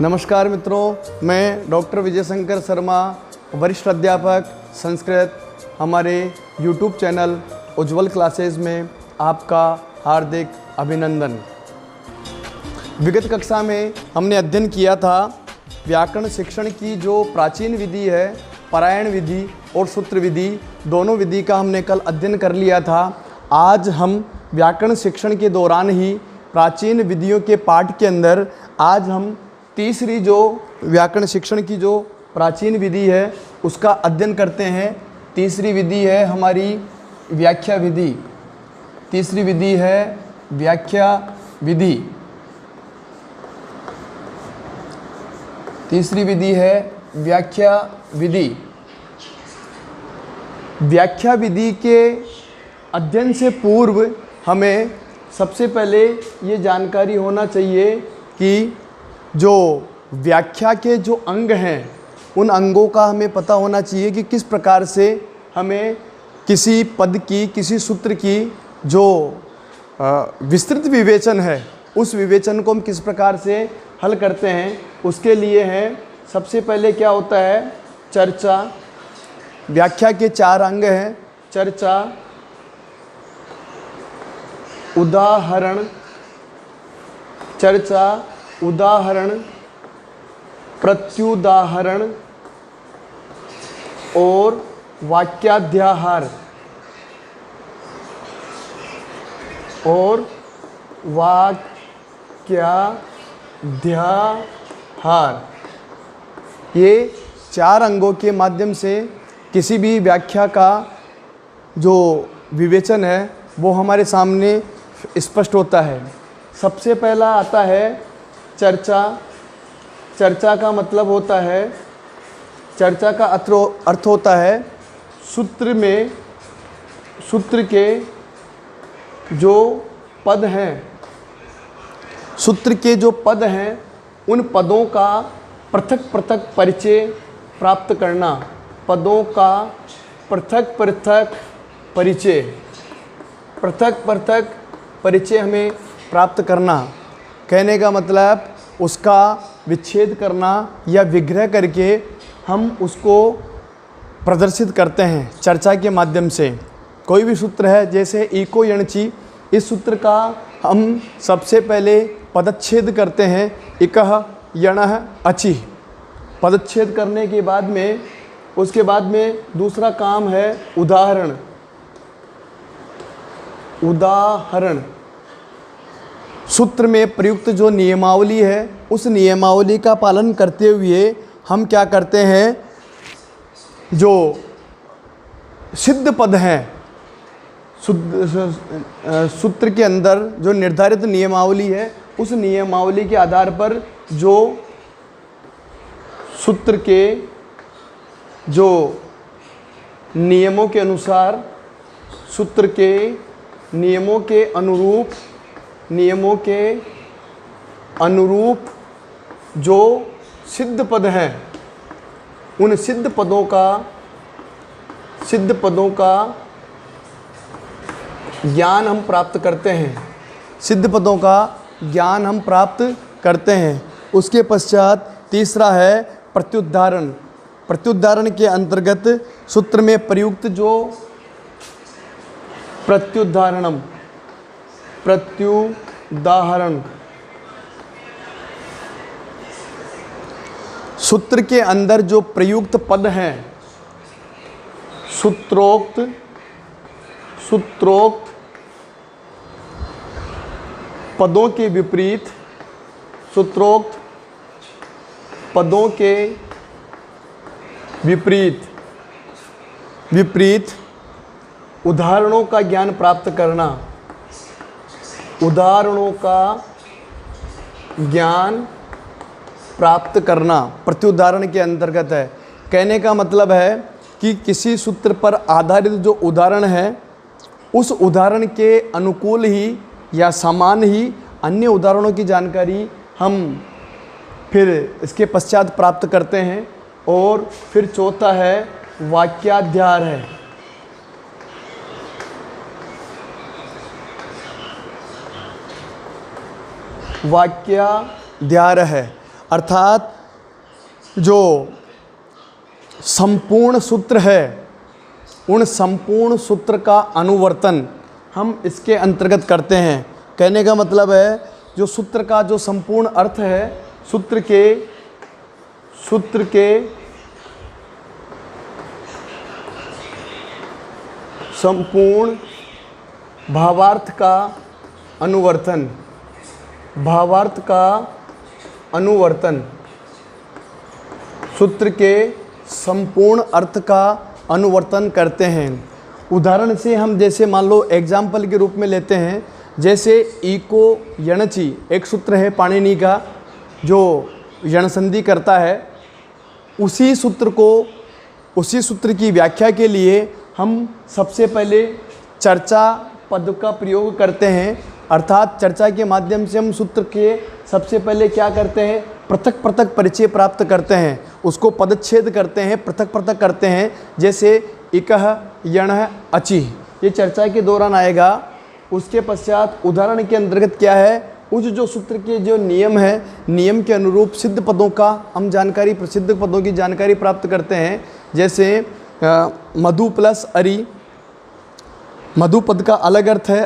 नमस्कार मित्रों, मैं डॉक्टर विजय शंकर शर्मा, वरिष्ठ अध्यापक संस्कृत, हमारे YouTube चैनल उज्ज्वल क्लासेस में आपका हार्दिक अभिनंदन। विगत कक्षा में हमने अध्ययन किया था व्याकरण शिक्षण की जो प्राचीन विधि है, पारायण विधि और सूत्र विधि, दोनों विधि का हमने कल अध्ययन कर लिया था। आज हम व्याकरण शिक्षण के दौरान ही प्राचीन विधियों के पाठ के अंदर आज हम तीसरी जो व्याकरण शिक्षण की जो प्राचीन विधि है उसका अध्ययन करते हैं। तीसरी विधि है हमारी व्याख्या विधि। तीसरी विधि है व्याख्या विधि। तीसरी विधि है व्याख्या विधि। व्याख्या विधि के अध्ययन से पूर्व हमें सबसे पहले ये जानकारी होना चाहिए कि जो व्याख्या के जो अंग हैं उन अंगों का हमें पता होना चाहिए कि किस प्रकार से हमें किसी पद की, किसी सूत्र की जो विस्तृत विवेचन है उस विवेचन को हम किस प्रकार से हल करते हैं। उसके लिए है सबसे पहले क्या होता है, चर्चा। व्याख्या के 4 अंग हैं, चर्चा, उदाहरण, चर्चा, उदाहरण, प्रत्युदाहरण और वाक्याध्याहार ये 4 अंगों के माध्यम से किसी भी व्याख्या का जो विवेचन है वो हमारे सामने स्पष्ट होता है। सबसे पहला आता है चर्चा। चर्चा का मतलब होता है, चर्चा का अर्थ होता है सूत्र में, सूत्र के जो पद हैं, सूत्र के जो पद हैं उन पदों का पृथक पृथक परिचय प्राप्त करना। पदों का पृथक पृथक परिचय, पृथक पृथक परिचय हमें प्राप्त करना। कहने का मतलब उसका विच्छेद करना या विग्रह करके हम उसको प्रदर्शित करते हैं चर्चा के माध्यम से। कोई भी सूत्र है जैसे इको यणचि, इस सूत्र का हम सबसे पहले पदच्छेद करते हैं, इकः यणः अचि। पदच्छेद करने के बाद में उसके बाद में दूसरा काम है उदाहरण। उदाहरण सूत्र में प्रयुक्त जो नियमावली है उस नियमावली का पालन करते हुए हम क्या करते हैं, जो सिद्ध पद हैं, सूत्र के अंदर जो निर्धारित नियमावली है उस नियमावली के आधार पर जो सूत्र के जो नियमों के अनुसार, सूत्र के नियमों के अनुरूप जो सिद्ध पद हैं उन सिद्ध पदों का ज्ञान हम प्राप्त करते हैं। सिद्ध पदों का ज्ञान हम प्राप्त करते हैं। उसके पश्चात तीसरा है प्रत्युदाहरण। प्रत्युदाहरण के अंतर्गत सूत्र में प्रयुक्त जो प्रत्युदाहरण सूत्र के अंदर जो प्रयुक्त पद हैं, सूत्रोक्त पदों के विपरीत, सूत्रोक्त पदों के विपरीत उदाहरणों का ज्ञान प्राप्त करना। उदाहरणों का ज्ञान प्राप्त करना प्रत्युदाहरण के अंतर्गत है। कहने का मतलब है कि किसी सूत्र पर आधारित जो उदाहरण है उस उदाहरण के अनुकूल ही या समान ही अन्य उदाहरणों की जानकारी हम फिर इसके पश्चात प्राप्त करते हैं। और फिर चौथा है वाक्याध्यार है। वाक्याध्यार है अर्थात जो संपूर्ण सूत्र है उन संपूर्ण सूत्र का अनुवर्तन हम इसके अंतर्गत करते हैं। कहने का मतलब है जो सूत्र का जो संपूर्ण अर्थ है, सूत्र के संपूर्ण भावार्थ का अनुवर्तन, सूत्र के संपूर्ण अर्थ का अनुवर्तन करते हैं। उदाहरण से हम जैसे मान लो एग्जाम्पल के रूप में लेते हैं, जैसे इको यणचि एक सूत्र है पाणिनि का जो यण संधि करता है, उसी सूत्र की व्याख्या के लिए हम सबसे पहले चर्चा पद का प्रयोग करते हैं। अर्थात चर्चा के माध्यम से हम सूत्र के सबसे पहले क्या करते हैं, पृथक पृथक परिचय प्राप्त करते हैं, उसको पदच्छेद करते हैं, पृथक पृथक करते हैं। जैसे इकः यणः अचि, ये चर्चा के दौरान आएगा। उसके पश्चात उदाहरण के अंतर्गत क्या है, उस जो सूत्र के जो नियम है, नियम के अनुरूप सिद्ध पदों का हम जानकारी, प्रसिद्ध पदों की जानकारी प्राप्त करते हैं। जैसे मधु प्लस अरि, मधु पद का अलग अर्थ है,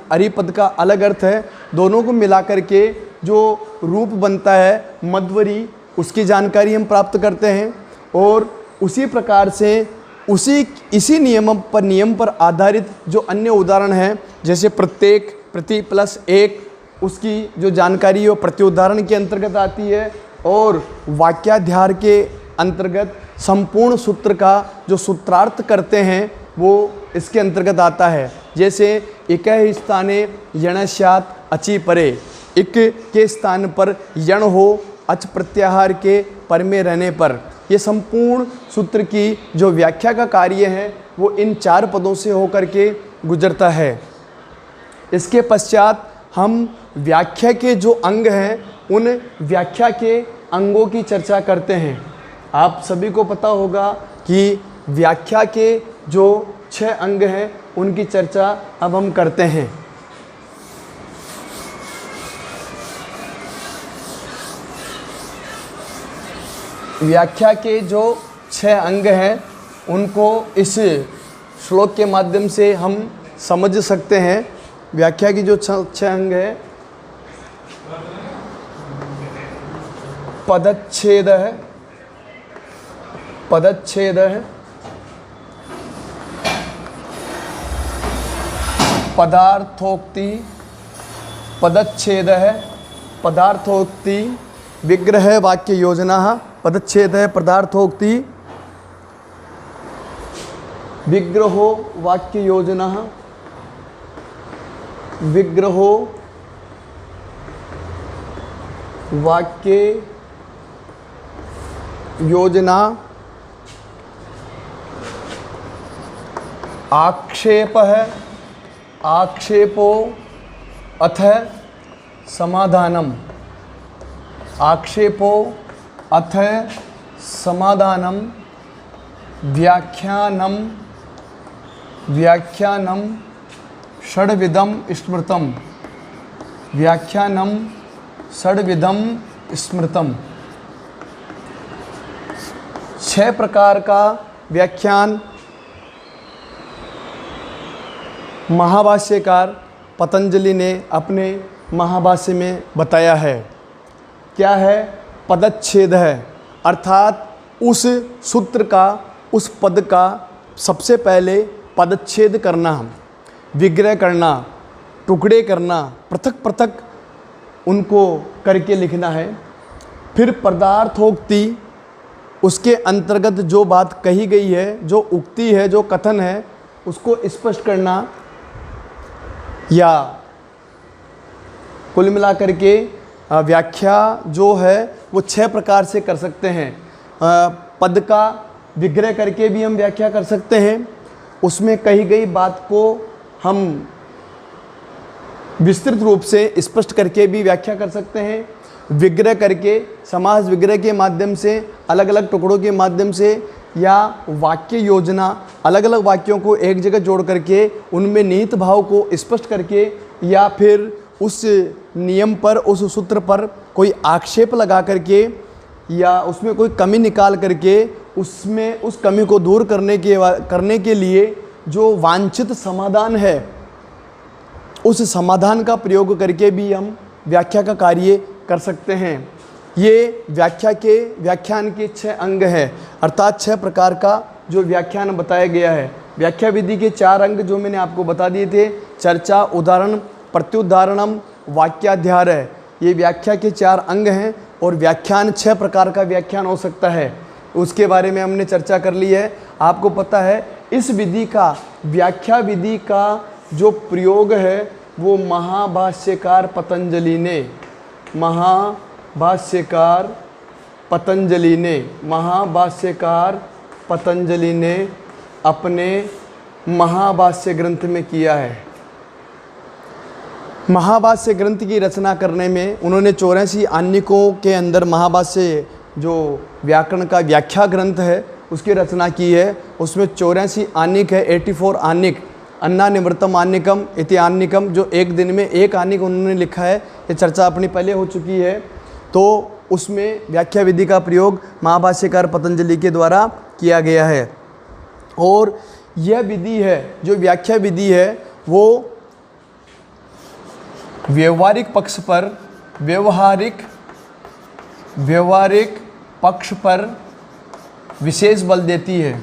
अरि पद का अलग अर्थ है, दोनों को मिलाकर के जो रूप बनता है मध्वरी, उसकी जानकारी हम प्राप्त करते हैं। और उसी प्रकार से इसी नियम पर आधारित जो अन्य उदाहरण हैं, जैसे प्रत्येक, प्रति प्लस एक, उसकी जो जानकारी है वो प्रत्युदाहरण के अंतर्गत आती है। और वाक्याध्यार के अंतर्गत संपूर्ण सूत्र का जो सूत्रार्थ करते हैं वो इसके अंतर्गत आता है। जैसे इक स्थाने यण स्यात् अचि परे, इक के स्थान पर यण हो अच प्रत्याहार के पर में रहने पर, ये संपूर्ण सूत्र की जो व्याख्या का कार्य है वो इन 4 पदों से होकर के गुजरता है। इसके पश्चात हम व्याख्या के जो अंग हैं उन व्याख्या के अंगों की चर्चा करते हैं। आप सभी को पता होगा कि व्याख्या के जो 6 अंग हैं उनकी चर्चा अब हम करते हैं। व्याख्या के जो 6 अंग हैं उनको इस श्लोक के माध्यम से हम समझ सकते हैं। व्याख्या की जो 6 अंग है, पदच्छेद है, पदार्थोक्ति, पदच्छेद है, पदार्थोक्ति, विग्रह वाक्य योजना, पदच्छेद है, पदार्थोक्ति, विग्रहो वाक्य योजना, विग्रहो वाक्य योजना, आक्षेप है, आक्षेपो अथ समाधानम, आक्षेपो अथ समाधानम, व्याख्यानम, व्याख्यानम षड्विधम स्मृतम, व्याख्यानम षड्विधम स्मृतम। 6 प्रकार का व्याख्यान महाभाष्यकार पतंजलि ने अपने महाभाष्य में बताया है। क्या है? पदच्छेद है, अर्थात उस सूत्र का, उस पद का सबसे पहले पदच्छेद करना, विग्रह करना, टुकड़े करना, पृथक पृथक उनको करके लिखना है। फिर पदार्थोक्ति, उसके अंतर्गत जो बात कही गई है, जो उक्ति है, जो कथन है, उसको स्पष्ट करना, या कुल मिलाकर के व्याख्या जो है वो 6 प्रकार से कर सकते हैं। पद का विग्रह करके भी हम व्याख्या कर सकते हैं, उसमें कही गई बात को हम विस्तृत रूप से स्पष्ट करके भी व्याख्या कर सकते हैं। विग्रह करके, समास विग्रह के माध्यम से, अलग अलग टुकड़ों के माध्यम से, या वाक्य योजना, अलग अलग वाक्यों को एक जगह जोड़ करके उनमें निहित भाव को स्पष्ट करके, या फिर उस नियम पर, उस सूत्र पर कोई आक्षेप लगा करके या उसमें कोई कमी निकाल करके उसमें उस कमी को दूर करने के लिए जो वांछित समाधान है, उस समाधान का प्रयोग करके भी हम व्याख्या का कार्य कर सकते हैं। ये व्याख्यान के 6 अंग हैं, अर्थात 6 प्रकार का जो व्याख्यान बताया गया है। व्याख्या विधि के 4 अंग जो मैंने आपको बता दिए थे, चर्चा, उदाहरण, प्रत्युदाहरणम, वाक्याध्याय, ये व्याख्या के 4 अंग हैं। और व्याख्यान 6 प्रकार का व्याख्यान हो सकता है, उसके बारे में हमने चर्चा कर ली है। आपको पता है इस विधि का, व्याख्या विधि का जो प्रयोग है वो महाभाष्यकार पतंजलि ने अपने महाभाष्य ग्रंथ में किया है। महाभाष्य ग्रंथ की रचना करने में उन्होंने 84 आनिकों के अंदर महाभाष्य जो व्याकरण का व्याख्या ग्रंथ है उसकी रचना की है। उसमें 84 आनिक है, 84 आनिक, अन्ना निवृत्तम आनिकम इति आनिकम, जो एक दिन में एक आनिक उन्होंने लिखा है। ये चर्चा अपनी पहले हो चुकी है। तो उसमें व्याख्या विधि का प्रयोग महाभाष्यकार पतंजलि के द्वारा किया गया है। और यह विधि है, जो व्याख्या विधि है, वो व्यवहारिक पक्ष पर विशेष बल देती है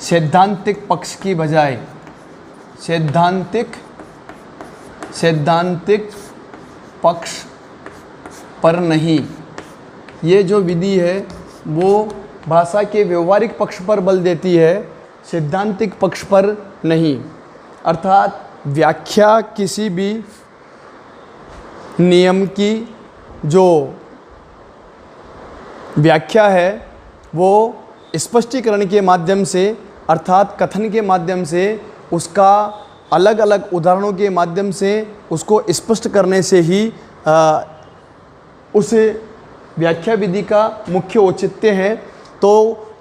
सैद्धांतिक पक्ष की बजाय। सैद्धांतिक पक्ष पर नहीं। ये जो विधि है वो भाषा के व्यवहारिक पक्ष पर बल देती है, सैद्धांतिक पक्ष पर नहीं। अर्थात व्याख्या किसी भी नियम की जो व्याख्या है वो स्पष्टीकरण के माध्यम से, अर्थात कथन के माध्यम से, उसका अलग अलग उदाहरणों के माध्यम से उसको स्पष्ट करने से ही उस व्याख्या विधि का मुख्य औचित्य है। तो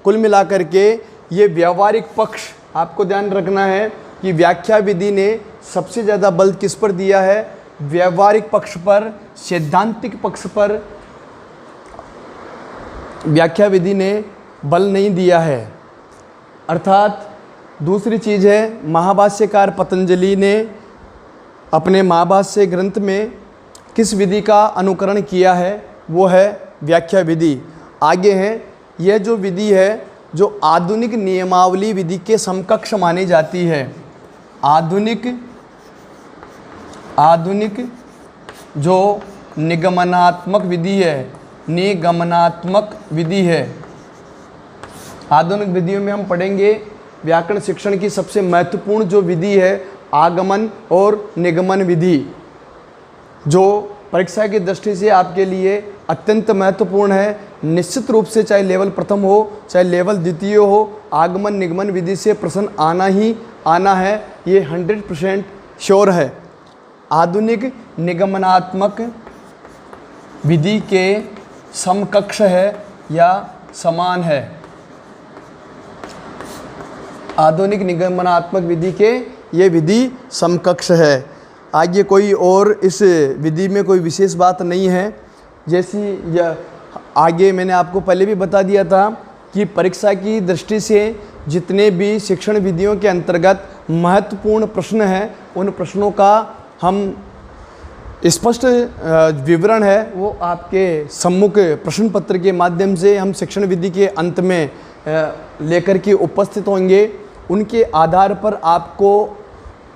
कुल मिलाकर के ये व्यावहारिक पक्ष, आपको ध्यान रखना है कि व्याख्या विधि ने सबसे ज़्यादा बल किस पर दिया है? व्यावहारिक पक्ष पर, सैद्धांतिक पक्ष पर व्याख्या विधि ने बल नहीं दिया है। अर्थात दूसरी चीज़ है, महाभाष्यकार पतंजलि ने अपने महाभाष्य ग्रंथ में किस विधि का अनुकरण किया है? वो है व्याख्या विधि। आगे है, यह जो विधि है जो आधुनिक नियमावली विधि के समकक्ष मानी जाती है। आधुनिक जो निगमनात्मक विधि है, आधुनिक विधियों में हम पढ़ेंगे व्याकरण शिक्षण की सबसे महत्वपूर्ण जो विधि है आगमन और निगमन विधि, जो परीक्षा की दृष्टि से आपके लिए अत्यंत महत्वपूर्ण है। निश्चित रूप से चाहे लेवल प्रथम हो चाहे लेवल द्वितीय हो, आगमन निगमन विधि से प्रश्न आना ही आना है, ये 100% श्योर है। आधुनिक निगमनात्मक विधि के समकक्ष है या समान है। आधुनिक निगमनात्मक विधि के ये विधि समकक्ष है। आगे कोई और इस विधि में कोई विशेष बात नहीं है। जैसी यह आगे मैंने आपको पहले भी बता दिया था कि परीक्षा की दृष्टि से जितने भी शिक्षण विधियों के अंतर्गत महत्वपूर्ण प्रश्न हैं, उन प्रश्नों का हम स्पष्ट विवरण है वो आपके सम्मुख प्रश्न पत्र के माध्यम से हम शिक्षण विधि के अंत में लेकर के उपस्थित होंगे। उनके आधार पर आपको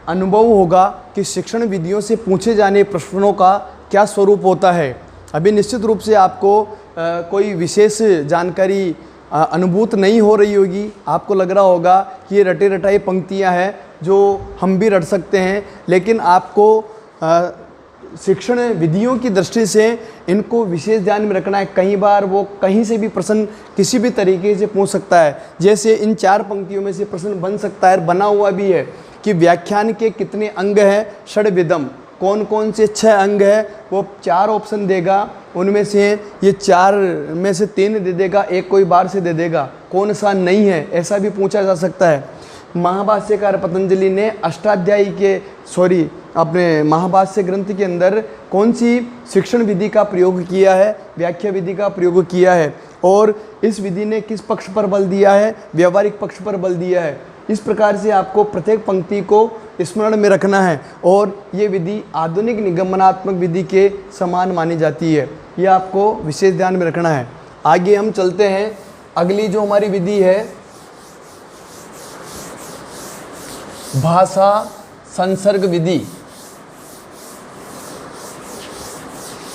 अनुभव होगा कि शिक्षण विधियों से पूछे जाने प्रश्नों का क्या स्वरूप होता है। अभी निश्चित रूप से आपको कोई विशेष जानकारी अनुभूत नहीं हो रही होगी। आपको लग रहा होगा कि ये रटे रटाई पंक्तियां हैं जो हम भी रट सकते हैं, लेकिन आपको शिक्षण विधियों की दृष्टि से इनको विशेष ध्यान में रखना है। कई बार वो कहीं से भी प्रश्न किसी भी तरीके से पूछ सकता है। जैसे इन 4 पंक्तियों में से प्रश्न बन सकता है, बना हुआ भी है कि व्याख्यान के कितने अंग हैं? षड्विधम। कौन कौन से 6 अंग है, वो 4 ऑप्शन देगा। उनमें से ये 4 में से 3 दे देगा, एक कोई बार से दे देगा, कौन सा नहीं है ऐसा भी पूछा जा सकता है। महाभाष्यकार पतंजलि ने अष्टाध्यायी के अपने महाभाष्य ग्रंथ के अंदर कौन सी शिक्षण विधि का प्रयोग किया है, व्याख्या विधि का प्रयोग किया है, और इस विधि ने किस पक्ष पर बल दिया है, व्यवहारिक पक्ष पर बल दिया है। इस प्रकार से आपको प्रत्येक पंक्ति को स्मरण में रखना है, और ये विधि आधुनिक निगमनात्मक विधि के समान मानी जाती है। ये आपको विशेष ध्यान में रखना है। आगे हम चलते हैं, अगली जो हमारी विधि है भाषा संसर्ग विधि।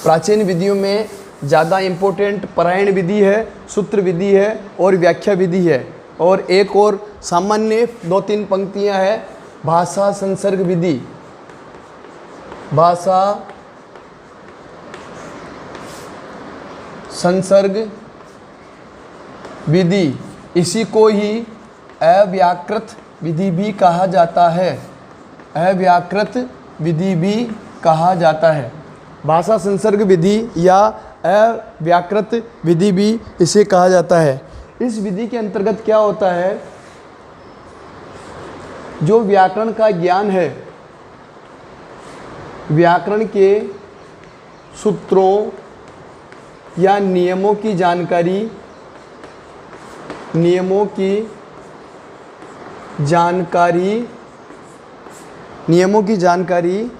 प्राचीन विधियों में ज़्यादा इम्पोर्टेंट पारायण विधि है, सूत्र विधि है और व्याख्या विधि है, और एक और सामान्य 2-3 पंक्तियां हैं भाषा संसर्ग विधि। भाषा संसर्ग विधि, इसी को ही अव्याकृत विधि भी कहा जाता है। अव्याकृत विधि भी कहा जाता है। भाषा संसर्ग विधि या अव्याकृत विधि भी इसे कहा जाता है। इस विधि के अंतर्गत क्या होता है, जो व्याकरण का ज्ञान है, व्याकरण के सूत्रों या नियमों की जानकारी, नियमों की जानकारी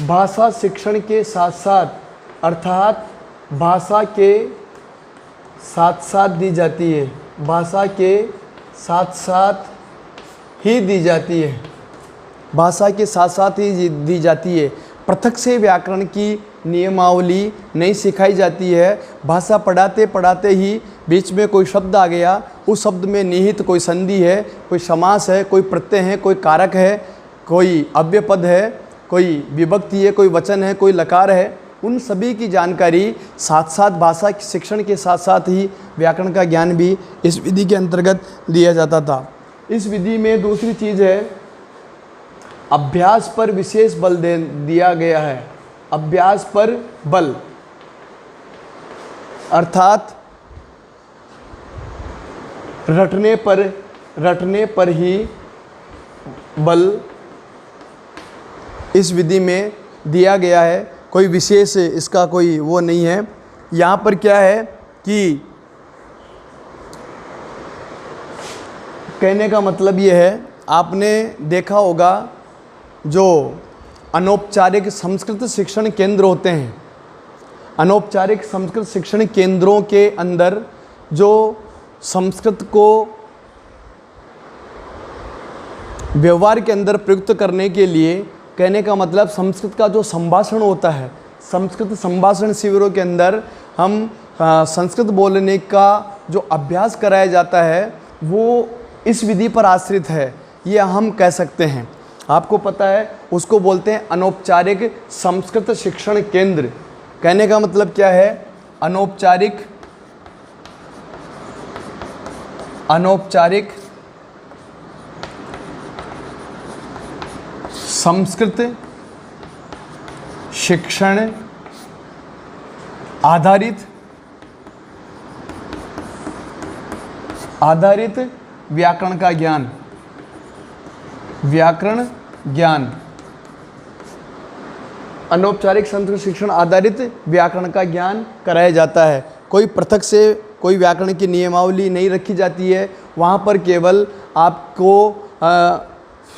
भाषा शिक्षण के साथ साथ, अर्थात भाषा के साथ साथ दी जाती है। भाषा के साथ साथ ही दी जाती है। भाषा के साथ साथ ही दी जाती है। पृथक से व्याकरण की नियमावली नहीं सिखाई जाती है। भाषा पढ़ाते पढ़ाते ही बीच में कोई शब्द आ गया, उस शब्द में निहित कोई संधि है, कोई समास है, कोई प्रत्यय है, कोई कारक है, कोई अव्ययपद है, कोई विभक्ति है, कोई वचन है, कोई लकार है, उन सभी की जानकारी साथ साथ भाषा के शिक्षण के साथ साथ ही व्याकरण का ज्ञान भी इस विधि के अंतर्गत दिया जाता था। इस विधि में दूसरी चीज़ है, अभ्यास पर विशेष बल दिया गया है। अभ्यास पर बल, अर्थात रटने पर ही बल इस विधि में दिया गया है। कोई विशेष इसका कोई वो नहीं है। यहाँ पर क्या है कि कहने का मतलब ये है, आपने देखा होगा जो अनौपचारिक संस्कृत शिक्षण केंद्र होते हैं, अनौपचारिक संस्कृत शिक्षण केंद्रों के अंदर जो संस्कृत को व्यवहार के अंदर प्रयुक्त करने के लिए, कहने का मतलब संस्कृत का जो संभाषण होता है, संस्कृत संभाषण शिविरों के अंदर हम संस्कृत बोलने का जो अभ्यास कराया जाता है वो इस विधि पर आश्रित है, ये हम कह सकते हैं। आपको पता है उसको बोलते हैं अनौपचारिक संस्कृत शिक्षण केंद्र। कहने का मतलब क्या है, अनौपचारिक संस्कृत शिक्षण आधारित व्याकरण का ज्ञान, व्याकरण ज्ञान, अनौपचारिक संस्कृत शिक्षण आधारित व्याकरण का ज्ञान कराया जाता है। कोई पृथक से कोई व्याकरण की नियमावली नहीं रखी जाती है। वहाँ पर केवल आपको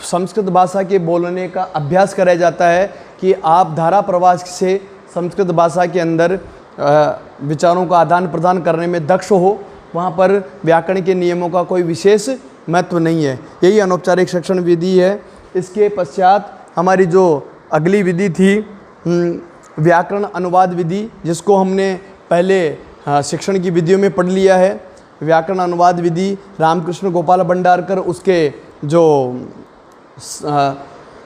संस्कृत भाषा के बोलने का अभ्यास कराया जाता है कि आप धारा प्रवाह से संस्कृत भाषा के अंदर विचारों का आदान प्रदान करने में दक्ष हो। वहाँ पर व्याकरण के नियमों का कोई विशेष महत्व नहीं है। यही अनौपचारिक शिक्षण विधि है। इसके पश्चात हमारी जो अगली विधि थी व्याकरण अनुवाद विधि, जिसको हमने पहले शिक्षण की विधियों में पढ़ लिया है। व्याकरण अनुवाद विधि रामकृष्ण गोपाल भंडारकर उसके जो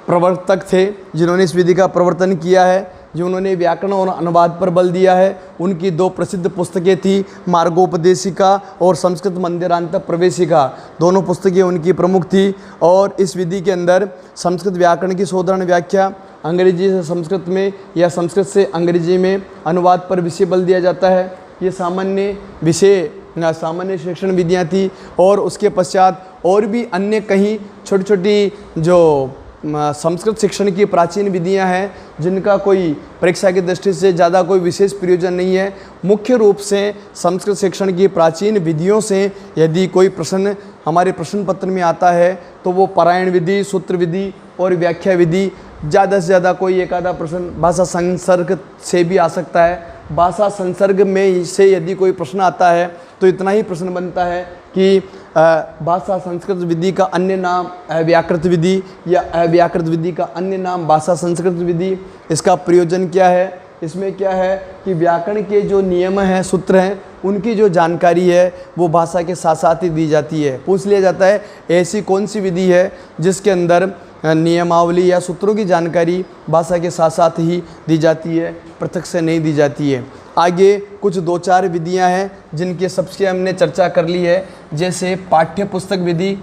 प्रवर्तक थे, जिन्होंने इस विधि का प्रवर्तन किया है, जिन्होंने व्याकरण और अनुवाद पर बल दिया है, उनकी 2 प्रसिद्ध पुस्तकें थी, मार्गोपदेशिका और संस्कृत मंदिरांत प्रवेशिका। दोनों पुस्तकें उनकी प्रमुख थी। और इस विधि के अंदर संस्कृत व्याकरण की साधारण व्याख्या, अंग्रेजी से संस्कृत में या संस्कृत से अंग्रेजी में अनुवाद पर विषय बल दिया जाता है। ये सामान्य विषय सामान्य शिक्षण विधियाँ थी। और उसके पश्चात और भी अन्य कहीं छोटी छोटी जो संस्कृत शिक्षण की प्राचीन विधियां हैं जिनका कोई परीक्षा की दृष्टि से ज़्यादा कोई विशेष प्रयोजन नहीं है। मुख्य रूप से संस्कृत शिक्षण की प्राचीन विधियों से यदि कोई प्रश्न हमारे प्रश्न पत्र में आता है तो वो पारायण विधि, सूत्र विधि और व्याख्या विधि, ज़्यादा से ज़्यादा कोई एक आधा प्रश्न भाषा संसर्ग से भी आ सकता है। भाषा संसर्ग में से यदि कोई प्रश्न आता है तो इतना ही प्रश्न बनता है कि भाषा संस्कृत विधि का अन्य नाम अव्याकृत विधि या अव्याकृत विधि का अन्य नाम भाषा संस्कृत विधि। इसका प्रयोजन क्या है? इसमें क्या है कि व्याकरण के जो नियम हैं, सूत्र हैं, उनकी जो जानकारी है वो भाषा के साथ साथ ही दी जाती है। पूछ लिया जाता है ऐसी कौन सी विधि है जिसके अंदर नियमावली या सूत्रों की जानकारी भाषा के साथ साथ ही दी जाती है, पृथक से नहीं दी जाती है। आगे कुछ 2-4 विधियां हैं जिनके सबसे हमने चर्चा कर ली है, जैसे पाठ्य पुस्तक विधि।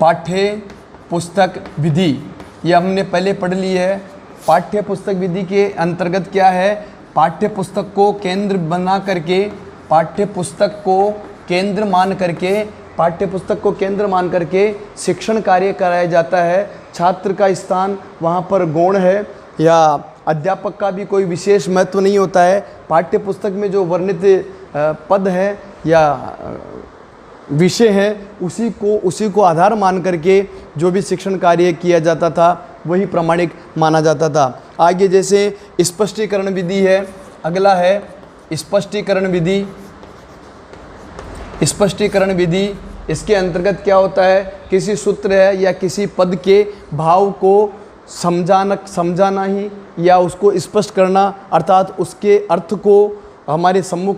पाठ्य पुस्तक विधि ये हमने पहले पढ़ ली है। पाठ्य पुस्तक विधि के अंतर्गत क्या है? पाठ्य पुस्तक को केंद्र बना करके, पाठ्य पुस्तक को केंद्र मान करके शिक्षण कार्य कराया जाता है। छात्र का स्थान वहाँ पर गौण है या अध्यापक का भी कोई विशेष महत्व नहीं होता है। पाठ्य पुस्तक में जो वर्णित पद है या विषय है उसी को आधार मान करके जो भी शिक्षण कार्य किया जाता था वही प्रामाणिक माना जाता था। आगे जैसे स्पष्टीकरण विधि है, अगला है स्पष्टीकरण विधि। स्पष्टीकरण विधि इसके अंतर्गत क्या होता है? किसी सूत्र है या किसी पद के भाव को समझाना ही या उसको स्पष्ट करना, अर्थात उसके अर्थ को हमारे सम्मुख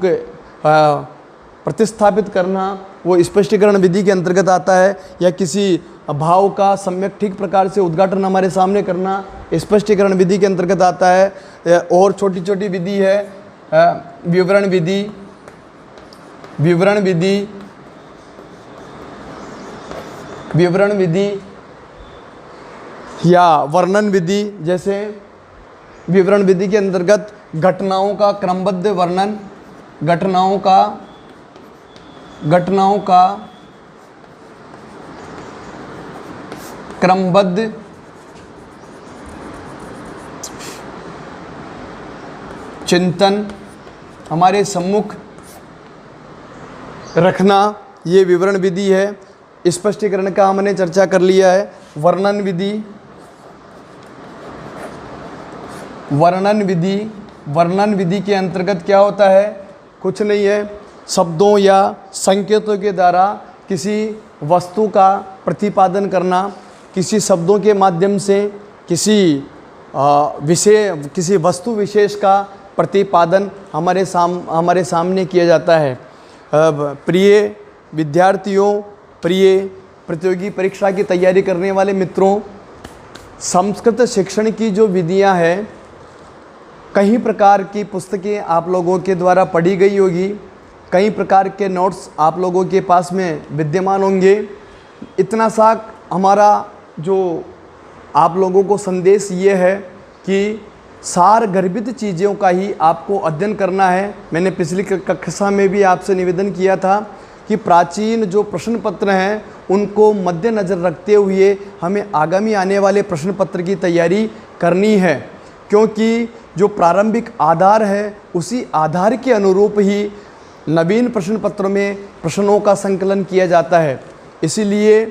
प्रतिस्थापित करना, वो स्पष्टीकरण विधि के अंतर्गत आता है। या किसी भाव का सम्यक ठीक प्रकार से उद्घाटन हमारे सामने करना स्पष्टीकरण विधि के अंतर्गत आता है। और छोटी छोटी विधि है विवरण विधि, विवरण विधि या वर्णन विधि। जैसे विवरण विधि के अंतर्गत घटनाओं का क्रमबद्ध वर्णन, घटनाओं का क्रमबद्ध चिंतन हमारे सम्मुख रखना, ये विवरण विधि है। स्पष्टीकरण का हमने चर्चा कर लिया है। वर्णन विधि के अंतर्गत क्या होता है? कुछ नहीं है, शब्दों या संकेतों के द्वारा किसी वस्तु का प्रतिपादन करना, किसी शब्दों के माध्यम से किसी वस्तु विशेष का प्रतिपादन हमारे सामने किया जाता है। प्रिय विद्यार्थियों, प्रिय प्रतियोगी परीक्षा की तैयारी करने वाले मित्रों, संस्कृत शिक्षण की जो विधियां हैं, कई प्रकार की पुस्तकें आप लोगों के द्वारा पढ़ी गई होगी, कई प्रकार के नोट्स आप लोगों के पास में विद्यमान होंगे। इतना सा हमारा जो आप लोगों को संदेश ये है कि सार गर्भित चीज़ों का ही आपको अध्ययन करना है। मैंने पिछली कक्षा में भी आपसे निवेदन किया था कि प्राचीन जो प्रश्न पत्र हैं उनको मद्देनज़र रखते हुए हमें आगामी आने वाले प्रश्न पत्र की तैयारी करनी है, क्योंकि जो प्रारंभिक आधार है उसी आधार के अनुरूप ही नवीन प्रश्न पत्रों में प्रश्नों का संकलन किया जाता है। इसीलिए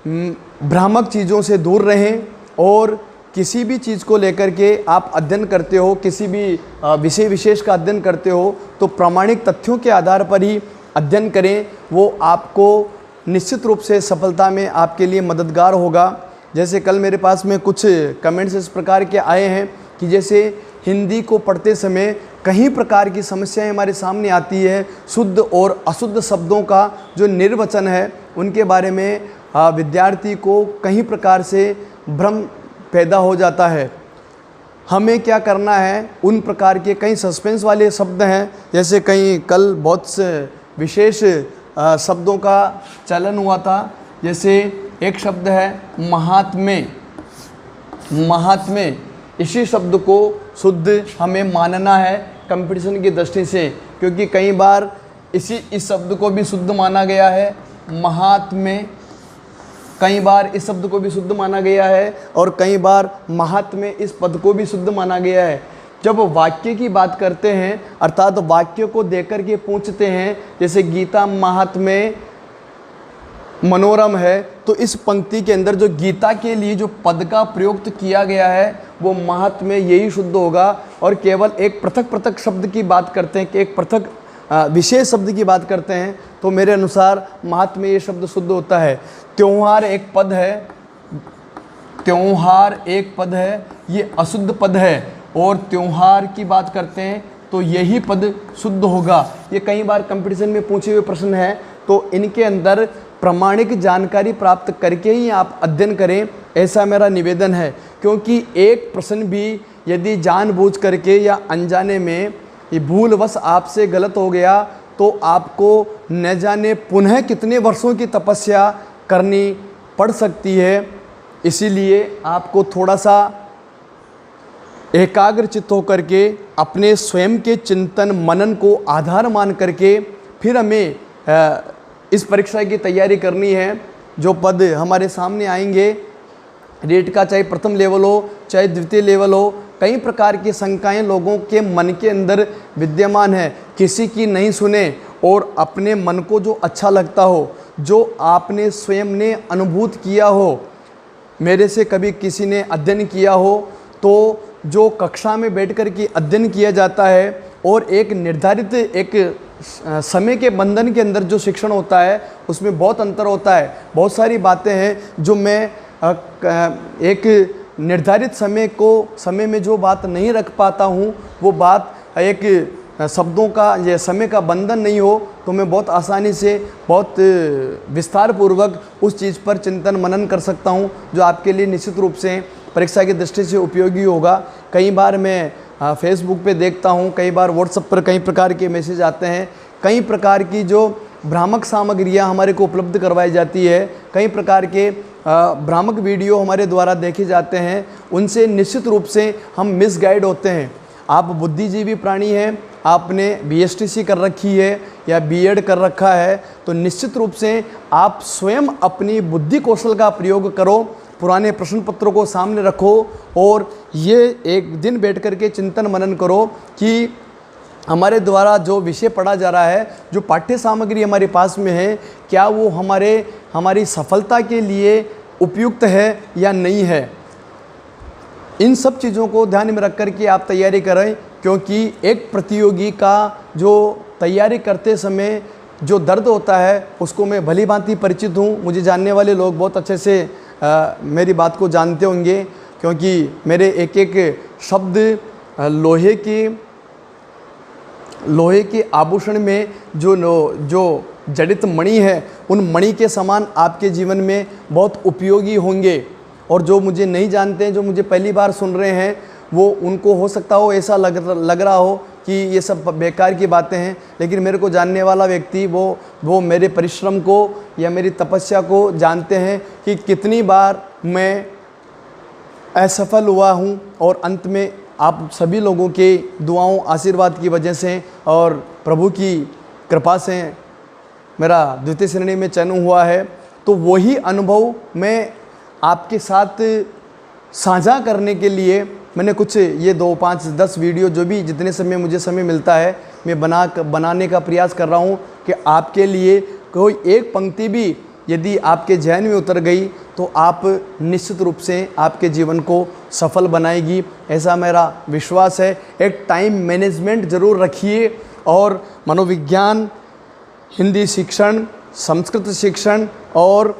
भ्रामक चीज़ों से दूर रहें और किसी भी चीज़ को लेकर के आप अध्ययन करते हो, किसी भी विषय विशेष का अध्ययन करते हो तो प्रामाणिक तथ्यों के आधार पर ही अध्ययन करें। वो आपको निश्चित रूप से सफलता में आपके लिए मददगार होगा। जैसे कल मेरे पास में कुछ कमेंट्स इस प्रकार के आए हैं कि जैसे हिंदी को पढ़ते समय कई प्रकार की समस्याएं हमारे सामने आती है। शुद्ध और अशुद्ध शब्दों का जो निर्वचन है उनके बारे में विद्यार्थी को कई प्रकार से भ्रम पैदा हो जाता है। हमें क्या करना है, उन प्रकार के कई सस्पेंस वाले शब्द हैं, जैसे कई कल बहुत से विशेष शब्दों का चलन हुआ था। जैसे एक शब्द है महात्म्य, महात्म्य, इसी शब्द को शुद्ध हमें मानना है कंपटीशन की दृष्टि से, क्योंकि कई बार इस शब्द को भी शुद्ध माना गया है। महात्म्य, कई बार इस शब्द को भी शुद्ध माना गया है और कई बार महात्म्य इस पद को भी शुद्ध माना गया है। जब वाक्य की बात करते हैं अर्थात वाक्य को देकर के पूछते हैं, जैसे गीता महात्म्य मनोरम है, तो इस पंक्ति के अंदर जो गीता के लिए जो पद का प्रयोग किया गया है वो महात्म्य यही शुद्ध होगा। और केवल एक पृथक पृथक शब्द की बात करते हैं कि एक पृथक विशेष शब्द की बात करते हैं तो मेरे अनुसार महात्म्य ये शब्द शुद्ध होता है। त्योहार एक पद है, त्योहार एक पद है, ये अशुद्ध पद है, और त्योहार की बात करते हैं तो यही पद शुद्ध होगा। ये कई बार कंपटीशन में पूछे हुए प्रश्न हैं, तो इनके अंदर प्रामाणिक जानकारी प्राप्त करके ही आप अध्ययन करें, ऐसा मेरा निवेदन है। क्योंकि एक प्रश्न भी यदि जानबूझ करके या अनजाने में ये भूलवश आपसे गलत हो गया तो आपको न जाने पुनः कितने वर्षों की तपस्या करनी पड़ सकती है। इसीलिए आपको थोड़ा सा एकाग्र चित्त होकर के अपने स्वयं के चिंतन मनन को आधार मान करके फिर हमें इस परीक्षा की तैयारी करनी है। जो पद हमारे सामने आएंगे, रेट का चाहे प्रथम लेवल हो चाहे द्वितीय लेवल हो, कई प्रकार की शंकाएं लोगों के मन के अंदर विद्यमान है। किसी की नहीं सुने और अपने मन को जो अच्छा लगता हो, जो आपने स्वयं ने अनुभूत किया हो, मेरे से कभी किसी ने अध्ययन किया हो, तो जो कक्षा में बैठकर के अध्ययन किया जाता है और एक निर्धारित एक समय के बंधन के अंदर जो शिक्षण होता है उसमें बहुत अंतर होता है। बहुत सारी बातें हैं जो मैं एक निर्धारित समय में जो बात नहीं रख पाता हूँ, वो बात एक शब्दों का या समय का बंधन नहीं हो तो मैं बहुत आसानी से बहुत विस्तार पूर्वक उस चीज़ पर चिंतन मनन कर सकता हूँ, जो आपके लिए निश्चित रूप से परीक्षा की दृष्टि से उपयोगी होगा। कई बार मैं फेसबुक पे देखता हूँ, कई बार व्हाट्सएप पर कई प्रकार के मैसेज आते हैं, कई प्रकार की जो भ्रामक सामग्रियाँ हमारे को उपलब्ध करवाई जाती है, कई प्रकार के भ्रामक वीडियो हमारे द्वारा देखे जाते हैं, उनसे निश्चित रूप से हम मिसगाइड होते हैं। आप बुद्धिजीवी प्राणी हैं, आपने BSTC कर रखी है या B.Ed कर रखा है, तो निश्चित रूप से आप स्वयं अपनी बुद्धि कौशल का प्रयोग करो, पुराने प्रश्न पत्रों को सामने रखो और ये एक दिन बैठ कर के चिंतन मनन करो कि हमारे द्वारा जो विषय पढ़ा जा रहा है, जो पाठ्य सामग्री हमारे पास में है, क्या वो हमारी सफलता के लिए उपयुक्त है या नहीं है। इन सब चीज़ों को ध्यान में रख कर के आप तैयारी करें, क्योंकि एक प्रतियोगी का जो तैयारी करते समय जो दर्द होता है उसको मैं भली भांति परिचित हूँ। मुझे जानने वाले लोग बहुत अच्छे से मेरी बात को जानते होंगे, क्योंकि मेरे एक एक शब्द लोहे के आभूषण में जो जड़ित मणि है, उन मणि के समान आपके जीवन में बहुत उपयोगी होंगे। और जो मुझे नहीं जानते हैं, जो मुझे पहली बार सुन रहे हैं, वो उनको हो सकता हो ऐसा लग रहा हो कि ये सब बेकार की बातें हैं, लेकिन मेरे को जानने वाला व्यक्ति वो मेरे परिश्रम को या मेरी तपस्या को जानते हैं कि कितनी बार मैं असफल हुआ हूँ और अंत में आप सभी लोगों के दुआओं आशीर्वाद की वजह से और प्रभु की कृपा से मेरा द्वितीय श्रेणी में चयन हुआ है। तो वही अनुभव मैं आपके साथ साझा करने के लिए मैंने कुछ ये 2, 5, 10 वीडियो जो भी जितने समय मुझे समय मिलता है मैं बनाने का प्रयास कर रहा हूँ कि आपके लिए कोई एक पंक्ति भी यदि आपके ज़हन में उतर गई तो आप निश्चित रूप से आपके जीवन को सफल बनाएगी, ऐसा मेरा विश्वास है। एक टाइम मैनेजमेंट ज़रूर रखिए और मनोविज्ञान, हिंदी शिक्षण, संस्कृत शिक्षण और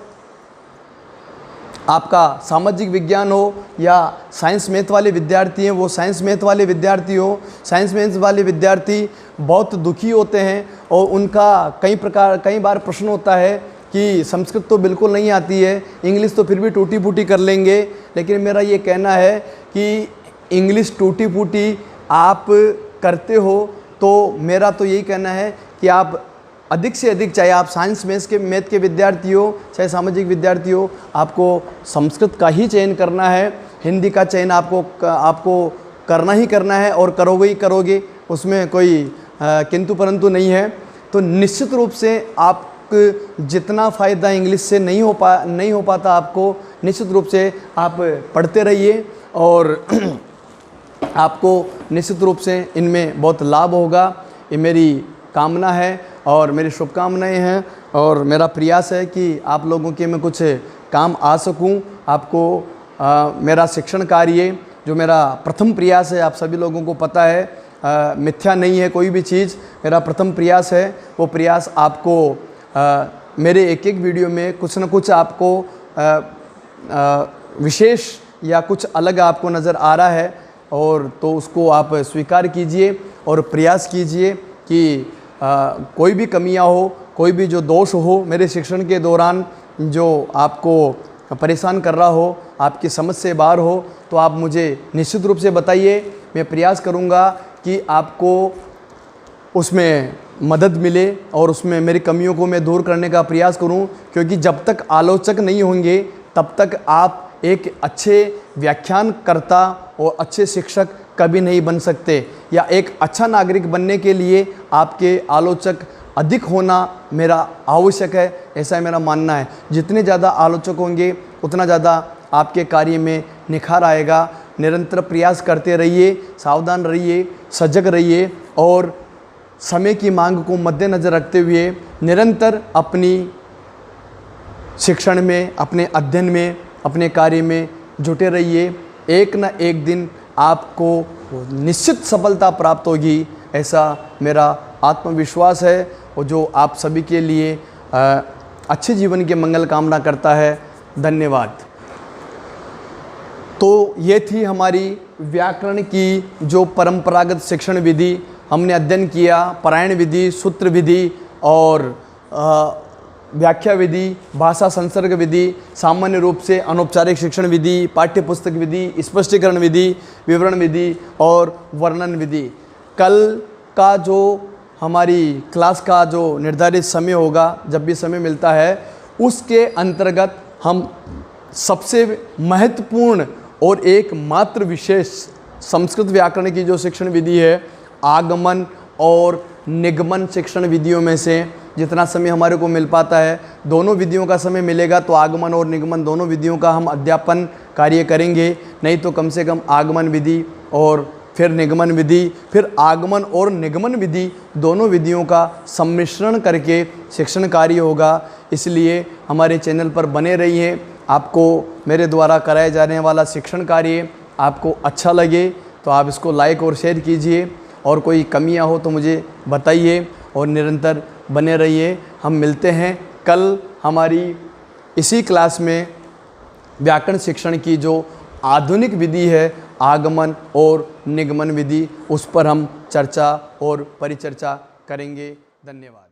आपका सामाजिक विज्ञान हो या साइंस मैथ वाले विद्यार्थी हैं, वो साइंस मैथ वाले विद्यार्थी हो। साइंस मैथ वाले विद्यार्थी बहुत दुखी होते हैं और उनका कई बार प्रश्न होता है कि संस्कृत तो बिल्कुल नहीं आती है, इंग्लिश तो फिर भी टूटी फूटी कर लेंगे। लेकिन मेरा ये कहना है कि इंग्लिश टूटी फूटी आप करते हो तो मेरा तो यही कहना है कि आप अधिक से अधिक, चाहे आप साइंस मैथ के विद्यार्थी हो चाहे सामाजिक विद्यार्थी हो, आपको संस्कृत का ही चयन करना है। हिंदी का चयन आपको करना ही करना है और करोगे ही करोगे, उसमें कोई किंतु परंतु नहीं है। तो निश्चित रूप से आप जितना फ़ायदा इंग्लिश से नहीं हो पाता आपको, निश्चित रूप से आप पढ़ते रहिए और आपको निश्चित रूप से इनमें बहुत लाभ होगा। ये मेरी कामना है और मेरी शुभकामनाएं हैं और मेरा प्रयास है कि आप लोगों के मैं कुछ काम आ सकूं। आपको मेरा शिक्षण कार्य जो मेरा प्रथम प्रयास है, आप सभी लोगों को पता है, मिथ्या नहीं है कोई भी चीज़। मेरा प्रथम प्रयास है, वो प्रयास आपको मेरे एक एक वीडियो में कुछ न कुछ आपको विशेष या कुछ अलग आपको नज़र आ रहा है, और तो उसको आप स्वीकार कीजिए और प्रयास कीजिए कि कोई भी कमियां हो, कोई भी जो दोष हो मेरे शिक्षण के दौरान जो आपको परेशान कर रहा हो, आपकी समझ से बाहर हो, तो आप मुझे निश्चित रूप से बताइए। मैं प्रयास करूंगा कि आपको उसमें मदद मिले और उसमें मेरी कमियों को मैं दूर करने का प्रयास करूं, क्योंकि जब तक आलोचक नहीं होंगे तब तक आप एक अच्छे व्याख्यानकर्ता और अच्छे शिक्षक कभी नहीं बन सकते, या एक अच्छा नागरिक बनने के लिए आपके आलोचक अधिक होना मेरा आवश्यक है, ऐसा मेरा मानना है। जितने ज़्यादा आलोचक होंगे उतना ज़्यादा आपके कार्य में निखार आएगा। निरंतर प्रयास करते रहिए, सावधान रहिए, सजग रहिए और समय की मांग को मद्देनज़र रखते हुए निरंतर अपनी शिक्षण में, अपने अध्ययन में, अपने कार्य में जुटे रहिए। एक न एक दिन आपको निश्चित सफलता प्राप्त होगी, ऐसा मेरा आत्मविश्वास है, और जो आप सभी के लिए अच्छे जीवन की मंगल कामना करता है। धन्यवाद। तो ये थी हमारी व्याकरण की जो परंपरागत शिक्षण विधि। हमने अध्ययन किया पारायण विधि, सूत्र विधि और व्याख्या विधि, भाषा संसर्ग विधि, सामान्य रूप से अनौपचारिक शिक्षण विधि, पाठ्यपुस्तक विधि, स्पष्टीकरण विधि, विवरण विधि और वर्णन विधि। कल का जो हमारी क्लास का जो निर्धारित समय होगा, जब भी समय मिलता है, उसके अंतर्गत हम सबसे महत्वपूर्ण और एकमात्र विशेष संस्कृत व्याकरण की जो शिक्षण विधि है, आगमन और निगमन शिक्षण विधियों में से जितना समय हमारे को मिल पाता है, दोनों विधियों का समय मिलेगा तो आगमन और निगमन दोनों विधियों का हम अध्यापन कार्य करेंगे। नहीं तो कम से कम आगमन विधि और फिर निगमन विधि, फिर आगमन और निगमन विधि, दोनों विधियों का सम्मिश्रण करके शिक्षण कार्य होगा। इसलिए हमारे चैनल पर बने रहिए। आपको मेरे द्वारा कराए जाने वाला शिक्षण कार्य आपको अच्छा लगे तो आप इसको लाइक और शेयर कीजिए, और कोई कमियां हो तो मुझे बताइए और निरंतर बने रहिए। हम मिलते हैं कल हमारी इसी क्लास में व्याकरण शिक्षण की जो आधुनिक विधि है, आगमन और निगमन विधि, उस पर हम चर्चा और परिचर्चा करेंगे। धन्यवाद।